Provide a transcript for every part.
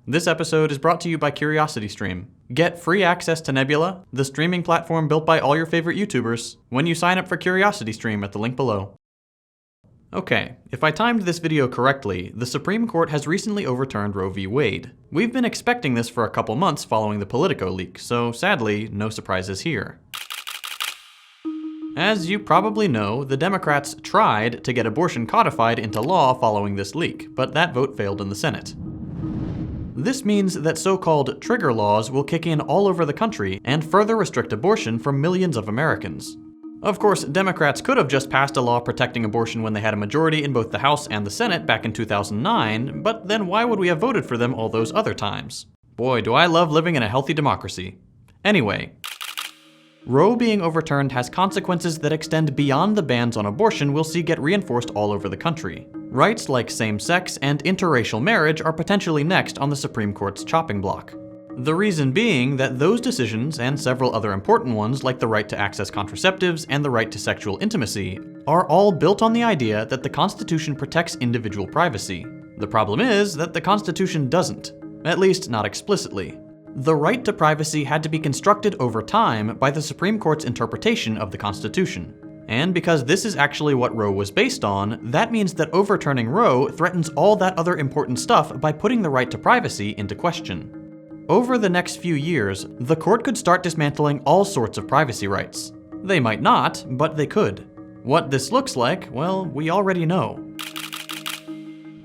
This episode is brought to you by CuriosityStream. Get free access to Nebula, the streaming platform built by all your favorite YouTubers, when you sign up for CuriosityStream at the link below. Okay, if I timed this video correctly, the Supreme Court has recently overturned Roe v. Wade. We've been expecting this for a couple months following the Politico leak, so sadly, no surprises here. As you probably know, the Democrats tried to get abortion codified into law following this leak, but that vote failed in the Senate. This means that so-called trigger laws will kick in all over the country and further restrict abortion for millions of Americans. Of course, Democrats could have just passed a law protecting abortion when they had a majority in both the House and the Senate back in 2009, but then why would we have voted for them all those other times? Boy, do I love living in a healthy democracy. Anyway, Roe being overturned has consequences that extend beyond the bans on abortion we'll see get reinforced all over the country. Rights like same-sex and interracial marriage are potentially next on the Supreme Court's chopping block. The reason being that those decisions, and several other important ones like the right to access contraceptives and the right to sexual intimacy, are all built on the idea that the Constitution protects individual privacy. The problem is that the Constitution doesn't, at least not explicitly. The right to privacy had to be constructed over time by the Supreme Court's interpretation of the Constitution. And because this is actually what Roe was based on, that means that overturning Roe threatens all that other important stuff by putting the right to privacy into question. Over the next few years, the court could start dismantling all sorts of privacy rights. They might not, but they could. What this looks like, well, we already know.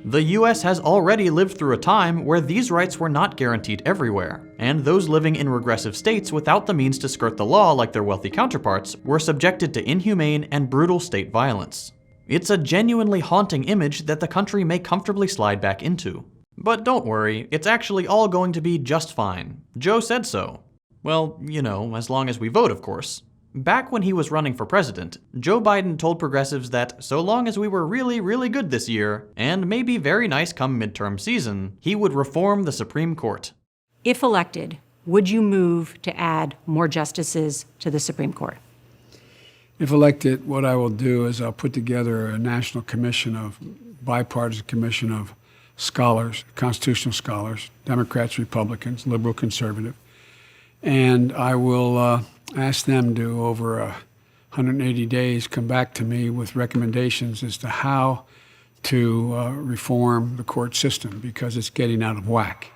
The US has already lived through a time where these rights were not guaranteed everywhere, and those living in regressive states without the means to skirt the law like their wealthy counterparts were subjected to inhumane and brutal state violence. It's a genuinely haunting image that the country may comfortably slide back into. But don't worry, it's actually all going to be just fine. Joe said so. Well, you know, as long as we vote, of course. Back when he was running for president, Joe Biden told progressives that so long as we were really good this year, and maybe very nice come midterm season, he would reform the Supreme Court. If elected, would you move to add more justices to the Supreme Court? If elected, what I will do is I'll put together a national commission bipartisan commission of scholars, constitutional scholars, Democrats, Republicans, liberal, conservative, and I will ask them to, over 180 days, come back to me with recommendations as to how to reform the court system, because it's getting out of whack.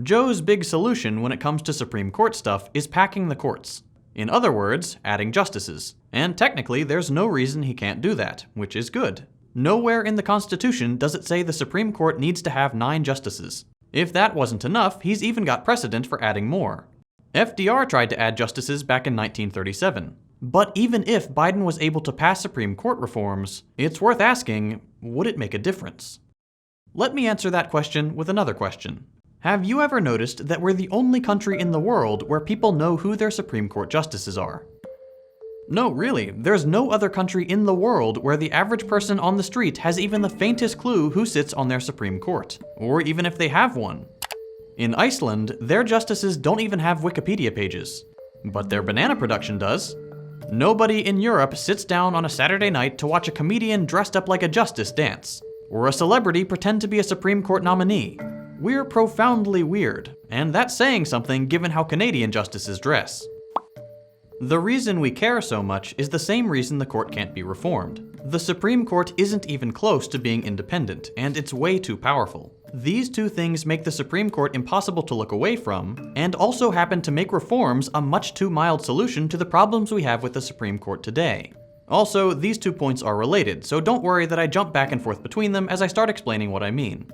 Joe's big solution when it comes to Supreme Court stuff is packing the courts. In other words, adding justices. And technically, there's no reason he can't do that, which is good. Nowhere in the Constitution does it say the Supreme Court needs to have 9 justices. If that wasn't enough, he's even got precedent for adding more. FDR tried to add justices back in 1937. But even if Biden was able to pass Supreme Court reforms, it's worth asking, would it make a difference? Let me answer that question with another question. Have you ever noticed that we're the only country in the world where people know who their Supreme Court justices are? No, really, there's no other country in the world where the average person on the street has even the faintest clue who sits on their Supreme Court, or even if they have one. In Iceland, their justices don't even have Wikipedia pages, but their banana production does. Nobody in Europe sits down on a Saturday night to watch a comedian dressed up like a justice dance, or a celebrity pretend to be a Supreme Court nominee. We're profoundly weird, and that's saying something given how Canadian justices dress. The reason we care so much is the same reason the court can't be reformed. The Supreme Court isn't even close to being independent, and it's way too powerful. These two things make the Supreme Court impossible to look away from, and also happen to make reforms a much too mild solution to the problems we have with the Supreme Court today. Also, these 2 points are related, so don't worry that I jump back and forth between them as I start explaining what I mean.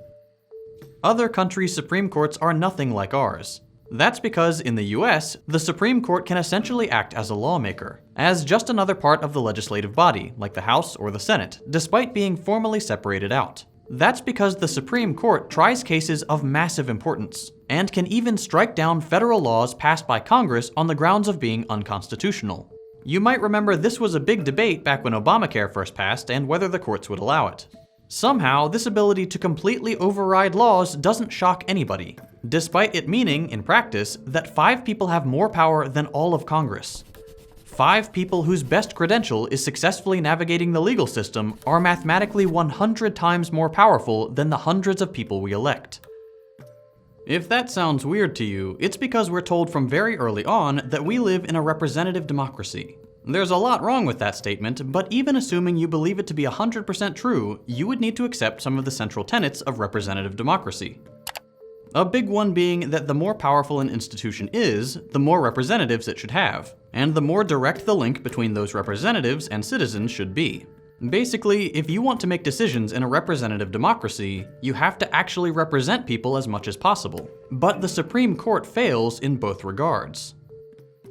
Other countries' Supreme Courts are nothing like ours. That's because in the US, the Supreme Court can essentially act as a lawmaker, as just another part of the legislative body, like the House or the Senate, despite being formally separated out. That's because the Supreme Court tries cases of massive importance, and can even strike down federal laws passed by Congress on the grounds of being unconstitutional. You might remember this was a big debate back when Obamacare first passed and whether the courts would allow it. Somehow, this ability to completely override laws doesn't shock anybody, despite it meaning, in practice, that 5 people have more power than all of Congress. 5 people whose best credential is successfully navigating the legal system are mathematically 100 times more powerful than the hundreds of people we elect. If that sounds weird to you, it's because we're told from very early on that we live in a representative democracy. There's a lot wrong with that statement, but even assuming you believe it to be 100% true, you would need to accept some of the central tenets of representative democracy. A big one being that the more powerful an institution is, the more representatives it should have, and the more direct the link between those representatives and citizens should be. Basically, if you want to make decisions in a representative democracy, you have to actually represent people as much as possible. But the Supreme Court fails in both regards.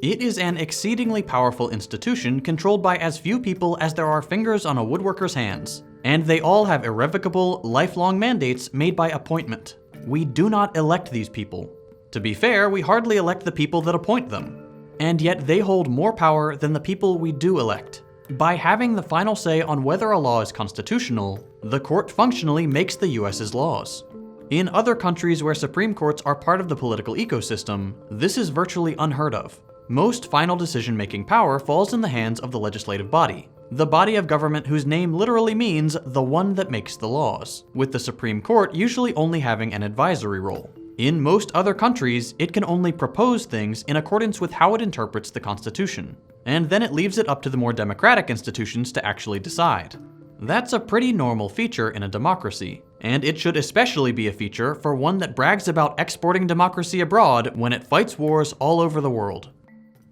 It is an exceedingly powerful institution controlled by as few people as there are fingers on a woodworker's hands, and they all have irrevocable, lifelong mandates made by appointment. We do not elect these people. To be fair, we hardly elect the people that appoint them. And yet they hold more power than the people we do elect. By having the final say on whether a law is constitutional, the court functionally makes the US's laws. In other countries where Supreme Courts are part of the political ecosystem, this is virtually unheard of. Most final decision-making power falls in the hands of the legislative body, the body of government whose name literally means the one that makes the laws, with the Supreme Court usually only having an advisory role. In most other countries, it can only propose things in accordance with how it interprets the Constitution, and then it leaves it up to the more democratic institutions to actually decide. That's a pretty normal feature in a democracy, and it should especially be a feature for one that brags about exporting democracy abroad when it fights wars all over the world.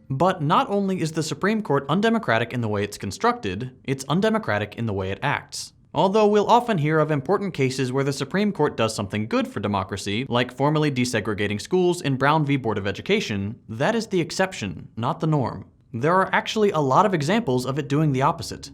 But not only is the Supreme Court undemocratic in the way it's constructed, it's undemocratic in the way it acts. Although we'll often hear of important cases where the Supreme Court does something good for democracy, like formally desegregating schools in Brown v. Board of Education, that is the exception, not the norm. There are actually a lot of examples of it doing the opposite.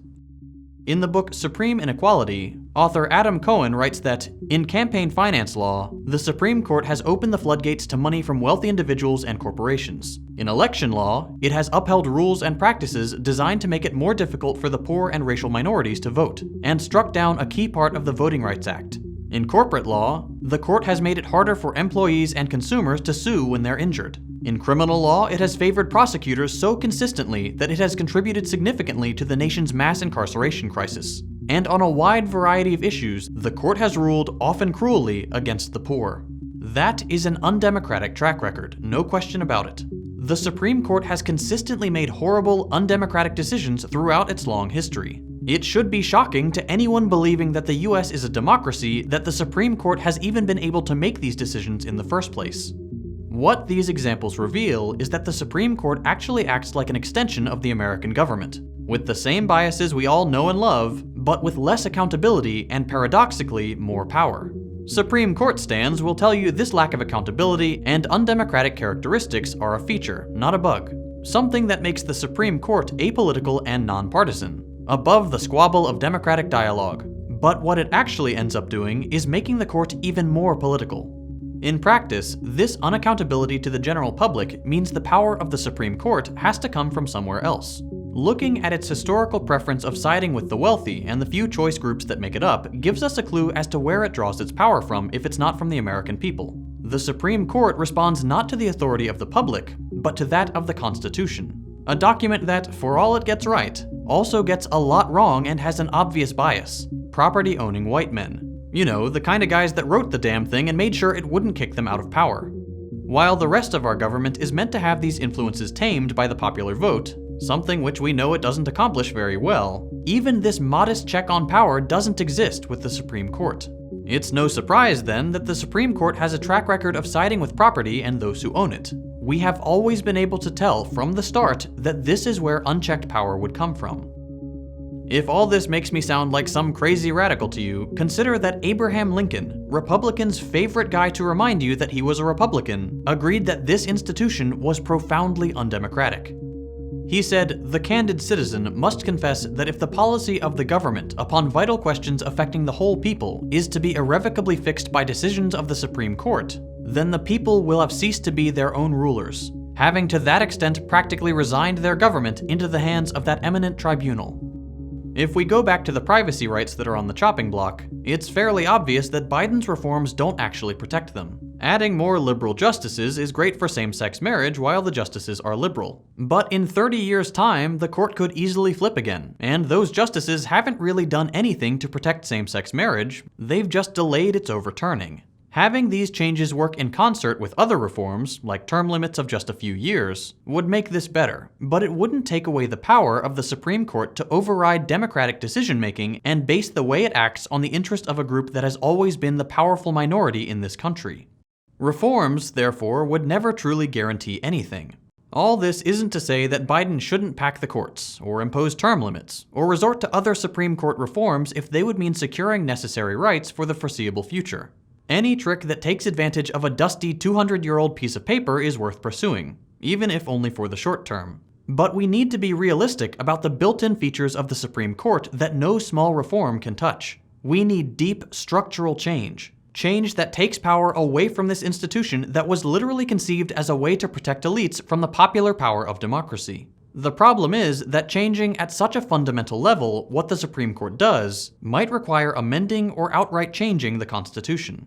In the book Supreme Inequality, author Adam Cohen writes that, in campaign finance law, the Supreme Court has opened the floodgates to money from wealthy individuals and corporations. In election law, it has upheld rules and practices designed to make it more difficult for the poor and racial minorities to vote, and struck down a key part of the Voting Rights Act. In corporate law, the court has made it harder for employees and consumers to sue when they're injured. In criminal law, it has favored prosecutors so consistently that it has contributed significantly to the nation's mass incarceration crisis. And on a wide variety of issues, the court has ruled, often cruelly, against the poor. That is an undemocratic track record, no question about it. The Supreme Court has consistently made horrible, undemocratic decisions throughout its long history. It should be shocking to anyone believing that the US is a democracy that the Supreme Court has even been able to make these decisions in the first place. What these examples reveal is that the Supreme Court actually acts like an extension of the American government, with the same biases we all know and love, but with less accountability and paradoxically more power. Supreme Court stands will tell you this lack of accountability and undemocratic characteristics are a feature, not a bug. Something that makes the Supreme Court apolitical and nonpartisan, above the squabble of democratic dialogue. But what it actually ends up doing is making the court even more political. In practice, this unaccountability to the general public means the power of the Supreme Court has to come from somewhere else. Looking at its historical preference of siding with the wealthy and the few choice groups that make it up gives us a clue as to where it draws its power from if it's not from the American people. The Supreme Court responds not to the authority of the public, but to that of the Constitution. A document that, for all it gets right, also gets a lot wrong and has an obvious bias: property-owning white men. You know, the kind of guys that wrote the damn thing and made sure it wouldn't kick them out of power. While the rest of our government is meant to have these influences tamed by the popular vote, something which we know it doesn't accomplish very well, even this modest check on power doesn't exist with the Supreme Court. It's no surprise, then, that the Supreme Court has a track record of siding with property and those who own it. We have always been able to tell from the start that this is where unchecked power would come from. If all this makes me sound like some crazy radical to you, consider that Abraham Lincoln, Republicans' favorite guy to remind you that he was a Republican, agreed that this institution was profoundly undemocratic. He said, "The candid citizen must confess that if the policy of the government upon vital questions affecting the whole people is to be irrevocably fixed by decisions of the Supreme Court, then the people will have ceased to be their own rulers, having to that extent practically resigned their government into the hands of that eminent tribunal." If we go back to the privacy rights that are on the chopping block, it's fairly obvious that Biden's reforms don't actually protect them. Adding more liberal justices is great for same-sex marriage while the justices are liberal. But in 30 years' time, the court could easily flip again, and those justices haven't really done anything to protect same-sex marriage, they've just delayed its overturning. Having these changes work in concert with other reforms, like term limits of just a few years, would make this better, but it wouldn't take away the power of the Supreme Court to override democratic decision-making and base the way it acts on the interest of a group that has always been the powerful minority in this country. Reforms, therefore, would never truly guarantee anything. All this isn't to say that Biden shouldn't pack the courts, or impose term limits, or resort to other Supreme Court reforms if they would mean securing necessary rights for the foreseeable future. Any trick that takes advantage of a dusty 200-year-old piece of paper is worth pursuing, even if only for the short term. But we need to be realistic about the built-in features of the Supreme Court that no small reform can touch. We need deep structural change. Change that takes power away from this institution that was literally conceived as a way to protect elites from the popular power of democracy. The problem is that changing at such a fundamental level what the Supreme Court does might require amending or outright changing the Constitution.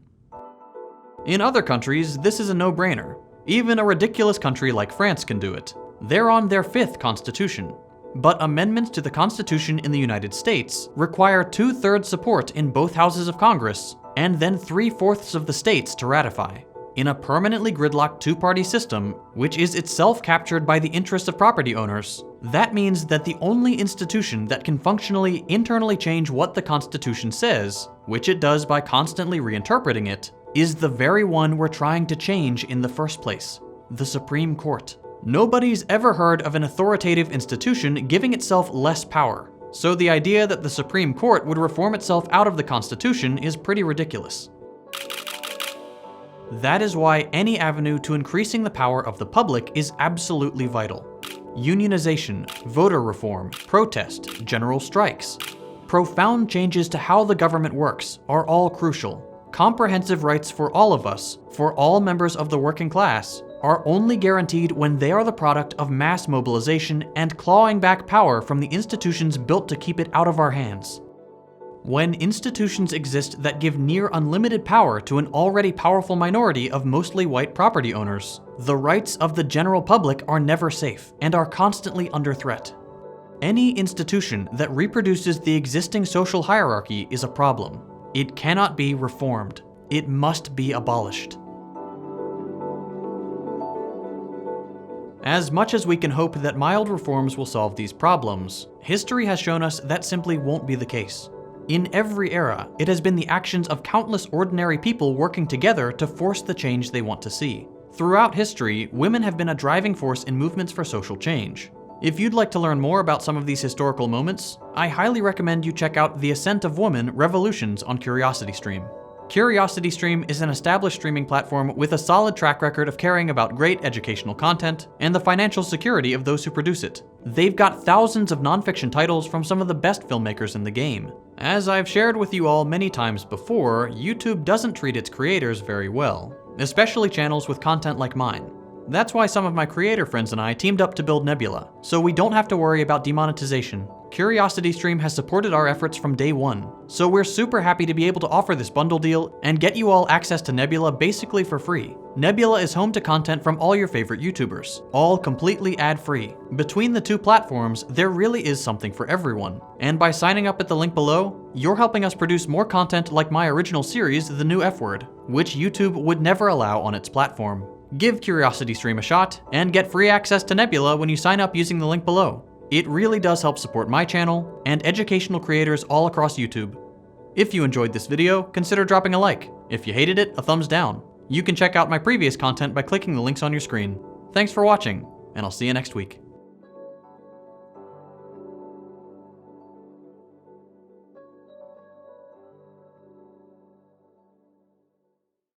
In other countries, this is a no-brainer. Even a ridiculous country like France can do it. They're on their 5th constitution. But amendments to the Constitution in the United States require 2/3 support in both houses of Congress, and then 3/4 of the states to ratify. In a permanently gridlocked two-party system, which is itself captured by the interests of property owners, that means that the only institution that can functionally internally change what the Constitution says, which it does by constantly reinterpreting it, is the very one we're trying to change in the first place, the Supreme Court. Nobody's ever heard of an authoritative institution giving itself less power, so the idea that the Supreme Court would reform itself out of the Constitution is pretty ridiculous. That is why any avenue to increasing the power of the public is absolutely vital. Unionization, voter reform, protest, general strikes. Profound changes to how the government works are all crucial. Comprehensive rights for all of us, for all members of the working class, are only guaranteed when they are the product of mass mobilization and clawing back power from the institutions built to keep it out of our hands. When institutions exist that give near unlimited power to an already powerful minority of mostly white property owners, the rights of the general public are never safe and are constantly under threat. Any institution that reproduces the existing social hierarchy is a problem. It cannot be reformed. It must be abolished. As much as we can hope that mild reforms will solve these problems, history has shown us that simply won't be the case. In every era, it has been the actions of countless ordinary people working together to force the change they want to see. Throughout history, women have been a driving force in movements for social change. If you'd like to learn more about some of these historical moments, I highly recommend you check out The Ascent of Woman: Revolutions on CuriosityStream. CuriosityStream is an established streaming platform with a solid track record of caring about great educational content and the financial security of those who produce it. They've got thousands of nonfiction titles from some of the best filmmakers in the game. As I've shared with you all many times before, YouTube doesn't treat its creators very well, especially channels with content like mine. That's why some of my creator friends and I teamed up to build Nebula, so we don't have to worry about demonetization. CuriosityStream has supported our efforts from day one, so we're super happy to be able to offer this bundle deal and get you all access to Nebula basically for free. Nebula is home to content from all your favorite YouTubers, all completely ad-free. Between the two platforms, there really is something for everyone. And by signing up at the link below, you're helping us produce more content like my original series, The New F Word, which YouTube would never allow on its platform. Give CuriosityStream a shot, and get free access to Nebula when you sign up using the link below. It really does help support my channel and educational creators all across YouTube. If you enjoyed this video, consider dropping a like. If you hated it, a thumbs down. You can check out my previous content by clicking the links on your screen. Thanks for watching, and I'll see you next week.